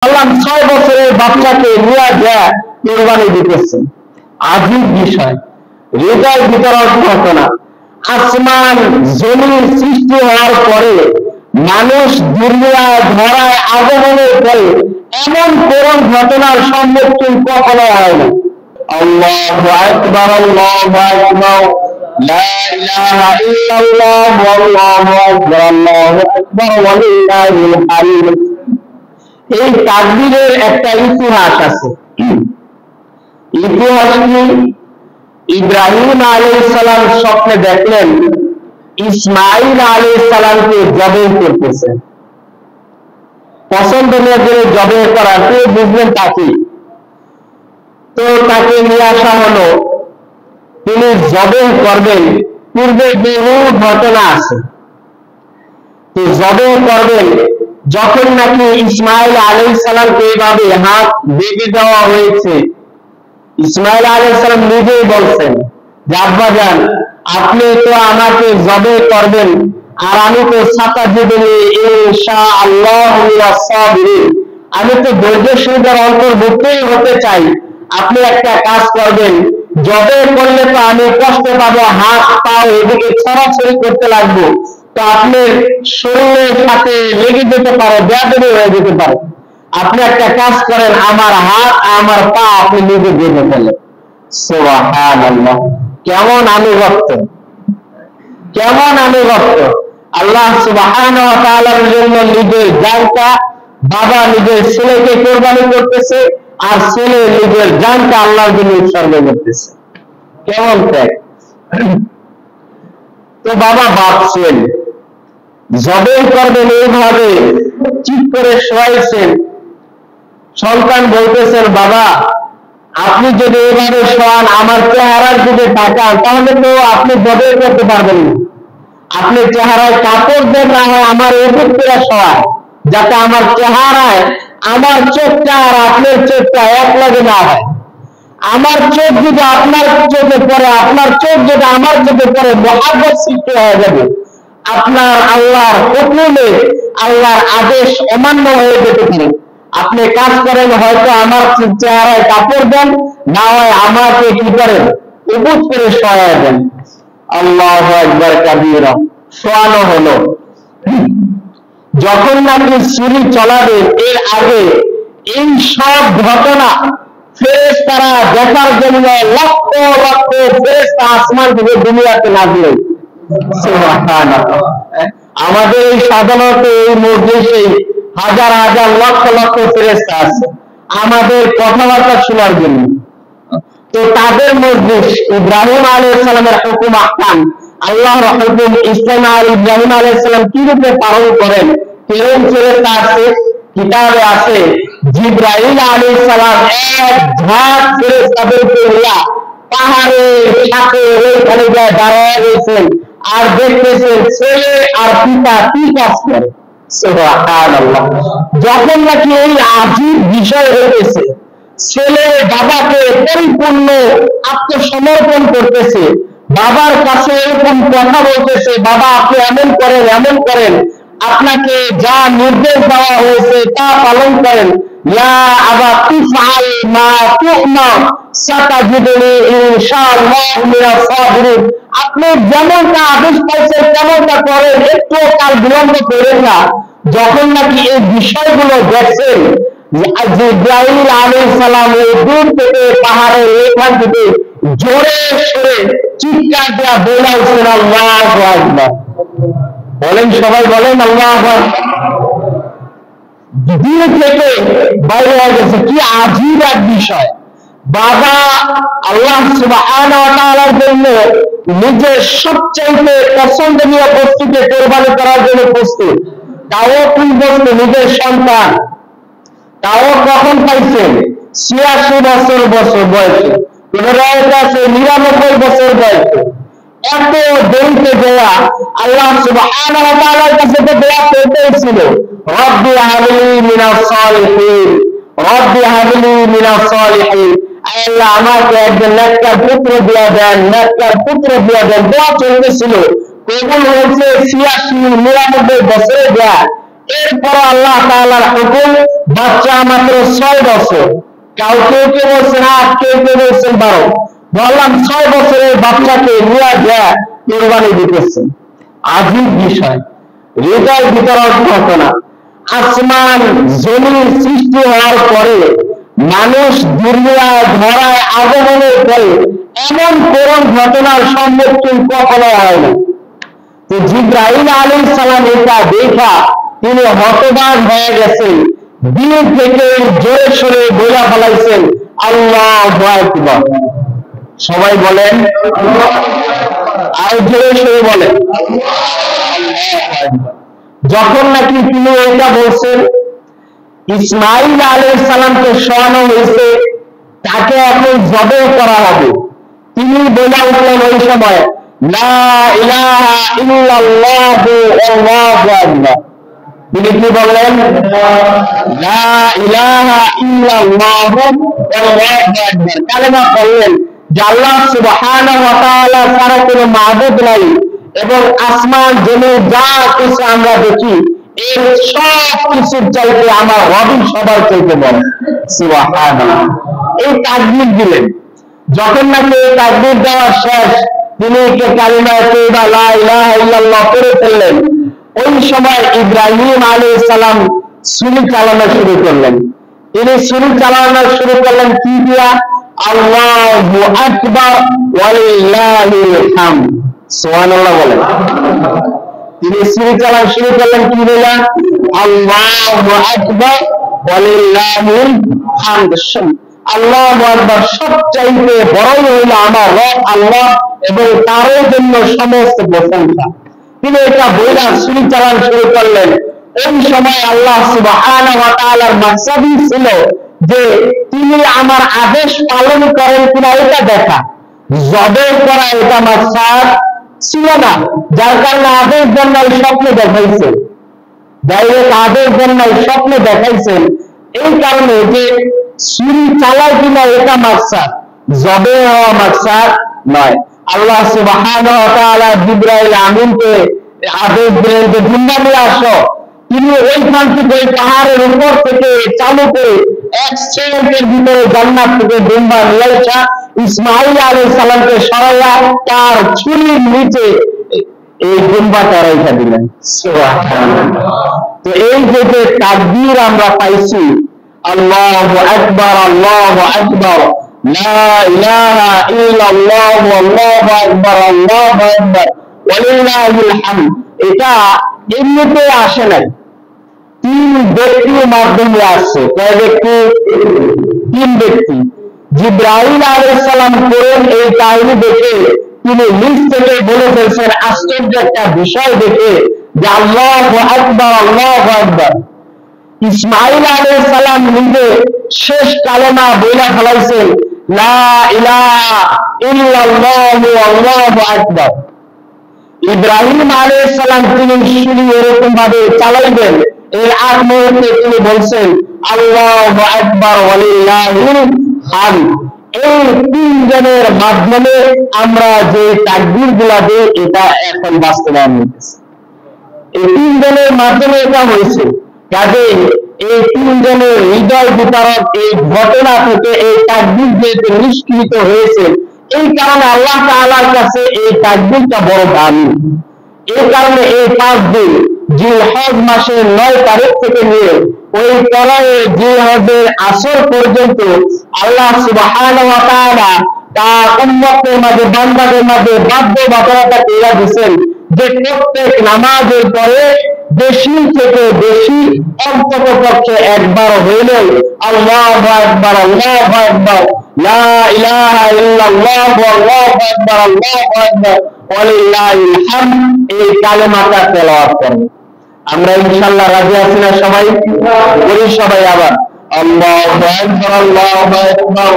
আল্লাহ 6 বছরের বাচ্চাকে নিয়ে যায় কোরবানি দিতেছেন। আজীব বিষয়, হৃদয় বিতরণ ঘটনা। আসমান জমিন সৃষ্টি হওয়ার পরে মানুষ দুনিয়ায় ধরায় আগমনের পরে এমন করুণ ঘটনার সম্মুখীন কখনো হয় না। আল্লাহু আকবার, আল্লাহু আকবার, লা ইলাহা ইল্লাল্লাহ, আল্লাহু আকবার, আল্লাহু আকবার, ওয়া লিল্লাহিল হামদ। এই তাকবীরের একটা ইতিহাস আছে। ইতিহাস কি? ইব্রাহিম আলাইহিস সালাম স্বপ্নে দেখলেন ইসমাঈল আলাইহিস সালামকে জবাই করতেছেন। পছন্দ করে জবাই করা, কেউ বুঝলেন তাকে, তো তাকে নিয়ে আসা হলো। তিনি জবাই করবেন, পূর্বে বহু ঘটনা আছে। তো জবাই করবেন যখন নাকি ইসমাঈল আলাইহিস সালামকে এইভাবে হাত বেঁধে দেওয়া হয়েছে, ইসমাঈল আলাইহিস সালাম নিজেই বলছেন যে আব্বাজান, আপনি তো আমাকে জবাই করবেন আর আমি তো সাতাজিদুনি ইনশাআল্লাহু মিনাস সাবিরিন, আমি তো ধৈর্যশীলদের অন্তর্ভুক্তই হতে চাই। আপনি একটা কাজ করবেন, জবাই করলে তো আমি কষ্ট পাবো, হাত পাও এদিকে ছড়াছড়ি করতে লাগবো, তো আপনার শরীরের সাথে লেগে যেতে পারে, বেয়াদবি হয়ে যেতে পারে। আপনি একটা কাজ করেন, আমার হাত আমার পা আপনি নিজে বেঁধে ফেলেন। সুবহানাল্লাহ, কেমন আনুগত্য, কেমন আনুগত্য! আল্লাহ সুবহানাহু ওয়া তাআলার জন্য নিজের জানটা, বাবা নিজের ছেলেকে কোরবানি করতেছে আর ছেলে নিজের জানটা আল্লাহর জন্য উৎসর্গ করতেছে। কেমন ত্যাগ! তো বাবা ভাবছেন জবাই করবেন, এইভাবে ঠিক করে শোয়াইছেন। সন্তান বলতেছেন, বাবা আপনি যদি এইভাবে শোয়ান, আমার চেহারার দিকে তাকান, তাহলে তো আপনি জবাই করতে পারবেন না। আপনি চেহারায় কাপড় দেন, না হয় আমার উপর করে শোয়ান, যাতে আমার চেহারায় আমার চোখটা আর আপনার চোখটা এক লাগে না হয়। আমার চোখ যদি আপনার চোখে পড়ে, আপনার চোখ যদি আমার চোখে পড়ে, মহাব্বত সৃষ্টি হয়ে যাবে। আপনার আল্লাহর হুকুমে আল্লাহর আদেশ অমান্য হয়ে যেতে পারে। আপনি কাজ করেন, হয়তো আমার চেহারায় কাপড় দেন, না হয় আমাকে কি করেন, উপুত করে শোয়া দেন। আল্লাহু আকবার কাবীরা। শোয়ানো হলো। যখন নাকি ছুরি চলাবেন, এর আগে এই সব ঘটনা ফেরেশতারা দেখার জন্য লক্ষ লক্ষ ফেরেশতা আসমান থেকে দুনিয়াতে নাজেল। সুবহানাল্লাহ। আমাদের এই সাধারণত এই মজলিসে হাজার হাজার লক্ষ লক্ষ ফেরেশতা আছে আমাদের কথাবার্তা শোনার জন্য। তো তাদের মজলিস ইব্রাহিম আলাইহিস সালামের হুকুম আহকাম, আল্লাহর হুকুম, ইসলাম আর ইব্রাহিম আলাইহিস সালাম কি রূপে পালন করেন, কেমন ফেরেশতা আছে কিতাবে আছে। জিবরাইল আলাইহিস সালাম এক ঝাঁক ফেরেশতাদেরকে নিয়ে পাহাড়ের সাথে ওইখানে গিয়ে দাঁড়ায় রয়েছেন আর দেখতেছেন ছেলে আর পিতা কি কাজ করে। সুবহানাল্লাহ। যখন নাকি এই আজীব বিষয় হয়েছে, ছেলে বাবাকে পরিপূর্ণ আত্মসমর্পণ করতেছে, বাবার কাছে এরকম কথা বলতেছে, বাবা আপনি এমন করেন, এমন করেন, আপনাকে যা নির্দেশ দেওয়া হয়েছে তা পালন করেন। ইয়া আবা তুফআল মা তু'মার সাতাজিদুনি ইনশাআল্লাহু মিনাস সাবিরিন। আপনি যেমনটা আদেশ পাইছেন তেমনটা করেন, একটু কাল বিলম্ব করেন না। যখন নাকি এই বিষয়গুলো দেখছেন, জিবরাইল আলাইহিস সালাম এই দূর থেকে পাহাড়ের এখান থেকে জোরে সরে চিৎকার দেওয়া বলেছেন আল্লাহু আকবার। বলেন, সবাই বলেন আল্লাহু আকবার। দিল থেকে বাইরে হয়ে গেছে। কি আজীব এক বিষয়! বাবা আল্লাহ সুবহানাহু ওয়া তাআলার জন্য নিজের সবচেয়ে পছন্দনীয় বস্তুকে কোরবানি করার জন্য প্রস্তুত। তাও কোন বস্তু? নিজের সন্তান। তাও কখন পাইছেন? ৮৬ বছর বয়সে, ৯৯ বছর বয়সে। এত দেরিতে দেওয়া, আল্লাহ সুবহানাহু ওয়া তাআলার কাছে তো দোয়া করতেই ছিল, রব্বি হাবলি মিনাস সালিহিন, রব্বি হাবলি মিনাস সালিহিন। আল্লাহ আমাকে একজন নেককার পুত্র দিয়ে দেন, নেককার পুত্র দিয়ে দেন। দোয়া চলতেছিল, কবুল হয়েছে ৮৬ ৯৯ বছরে দেয়া। এরপর আল্লাহ তাআলার হুকুম, বাচ্চা মাত্র 6 বছর, কেউ কেউ বলছেন 8, কেউ কেউ বলছেন 12। বললাম 6 বছরের বাচ্চাকে নিয়ে যা কোরবানি দিতেছেন। আজীব বিষয়, হৃদয় বিতরণ ঘটনা। আসমান জমির সৃষ্টি হওয়ার পরে মানুষ দুনিয়ায় ধরায় আগমনের পরে এমন করুণ ঘটনার সম্মুখীন কখনো হয় না। তো জিবরাইল আলাইহিস সালাম এটা দেখা তিনি হতবাক হয়ে গেছেন, দিল থেকে জোরে সোরে বলে ফেলাইছেন আল্লাহু আকবার। সবাই বলেন, আর জোরে সোরে বলেন। যখন নাকি তিনি এটা বলছেন, ইসমাইল আলাইহিস সালামকে শোনানো হয়েছে তাকে এখন জবাই করা হবে, তিনি বলে উঠলেন ওই সময় লা ইলাহা ইল্লাল্লাহু আল্লাহু আকবার। তিনি কি বললেন? লা ইলাহা ইল্লাল্লাহু আল্লাহু আকবার। কালেমা পড়লেন যে আল্লাহ সুবহানাহু ওয়া তাআলা ছাড়া কোনো মাবুদ নাই এবং আসমান জমিন যা কিছু আমরা দেখি এর সব কিছুর চাইতে আমার রব সবার চাইতে বড়। সুবহানাল্লাহ। এই তাকবীর দিলেন। যখন নাকি এই তাকবীর দেওয়া শেষ, তিনি কালিমা তাইয়্যিবা লা ইলাহা ইল্লাল্লাহ পড়ে ফেললেন। ওই সময় ইব্রাহিম আলাইহিস সালাম ছুরি চালানো শুরু করলেন। তিনি ছুরি চালানো শুরু করলেন কি দিয়া? আল্লাহু আকবার ওয়ালিল্লাহিল হামদ। সুবহানাল্লাহ বলেন। তিনি ছুরি চালানো শুরু করলেন কি বলে? আল্লাহু আকবার ওয়ালিল্লাহিল হামদ। আল্লাহু আকবার, সবচাইতে বড়ই হইল আমার রব আল্লাহ এবং তারই জন্য সমস্ত প্রশংসা। তিনি এটা বইলা ছুরি চালানো শুরু করলেন। ওই সময় আল্লাহ সুবহানাহু ওয়া তাআলার মাকসাদই ছিল যে তিনি আমার আদেশ পালন করেন কিনা এটা দেখা, জবাই করা এটা মাকসাদ ছিল না। যার কারণে আদেশ জান্নাল স্বপ্নে দেখাইছে, ডাইরেক্ট আদেশ জান্নাল স্বপ্নে দেখাইছেন। এই কারণে যে ছুরি চালায় কিনা এটা মাকসাদ, জবাই হওয়া মাকসাদ নয়। আল্লাহ সুবহানাহু ওয়া তাআলা জিবরাইল আমিনকে আদেশ দিলেন যে দুনিয়া নিয়ে আসো। তিনি ওইখান থেকে পাহাড়ের উপর থেকে চালু করে 1 সেকেন্ডের ভিতরে জান্নাত থেকে দুম্বা নিয়ে আসা ইসমাইল আলাইহিস সালামকে সরাইয়া তার ছুরির নিচে এই দুম্বাটা রেখে দিলেন। সুবহানাল্লাহ। তো এই যে তাকবীর আমরা পাইছি, আল্লাহু আকবার আল্লাহু আকবার, লা ইলাহা ইল্লাল্লাহু আল্লাহু আকবার আল্লাহু আকবার ওয়ালিল্লাহিল হামদ, এটা এমনিতে আসে নাই, 3 ব্যক্তির মাধ্যমে আসছে। কয় ব্যক্তি? 3 ব্যক্তি। জিবরাইল আলাইহিস সালাম করেন এই কাহিনী দেখে তিনি নিজ থেকে বলে ফেলছেন আশ্চর্য একটা বিষয় দেখে যে আল্লাহু আকবার আল্লাহু আকবার। ইসমাইল আলাইহিস সালাম নিজে শেষ কালেমা বলে ফেলাইছেন লা ইলাহা ইল্লাল্লাহু আল্লাহু আকবার। ইব্রাহিম আলাইহিস সালাম তিনি শুরু এরকম ভাবে চালাইবেন, এর আগ মুহূর্তে তিনি বলছেন আল্লাহু আকবার ওয়ালিল্লাহিল হামদ। এই 3 জনের মাধ্যমে আমরা যে তাকবীর গুলা দিই এটা এখন বাস্তবায়ন হয়েছে। এই 3 জনের মাধ্যমে এটা হয়েছে। কাজে এই 3 জনের হৃদয় বিতরক এই ঘটনা থেকে এই তাকবীর যেহেতু নিষ্কৃত হয়েছে, এই কারণে আল্লাহ তাআলার কাছে এই তাকবীরটা বড় দামি। এই কারণে এই 5 দিন জিলহজ মাসের 9 তারিখ থেকে নিয়ে ওই পরে জিলহজের আসর পর্যন্ত আল্লাহ সুবহানাহু ওয়া তাআলা তার উম্মতের মাঝে বান্দাদের মাঝে বাধ্যবাধকতা করে দিয়েছেন যে প্রত্যেক নামাজের পরে বেশি থেকে বেশি অন্ততপক্ষে একবার হইলেও আল্লাহু আকবার আল্লাহু আকবার লা ইলাহা ইল্লাল্লাহু আল্লাহু আকবার আল্লাহু আকবার ওয়ালিল্লাহিল হামদ এই কালেমাটা তেলাওয়াত করব। আমরা ইনশাআল্লাহ রাজি আছি না সবাই? বলি সবাই আবার আল্লাহু আকবার আল্লাহু আকবার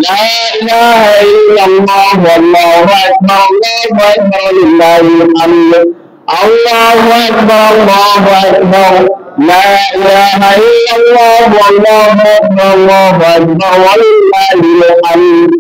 লা ইলাহা ইল্লাল্লাহু আল্লাহু আকবার আল্লাহু আকবার ওয়ালিল্লাহিল হামদ আল্লাহু আকবার আল্লাহু আকবার লা ইলাহা ইল্লাল্লাহু আল্লাহু আকবার আল্লাহু আকবার ওয়ালিল্লাহিল হামদ।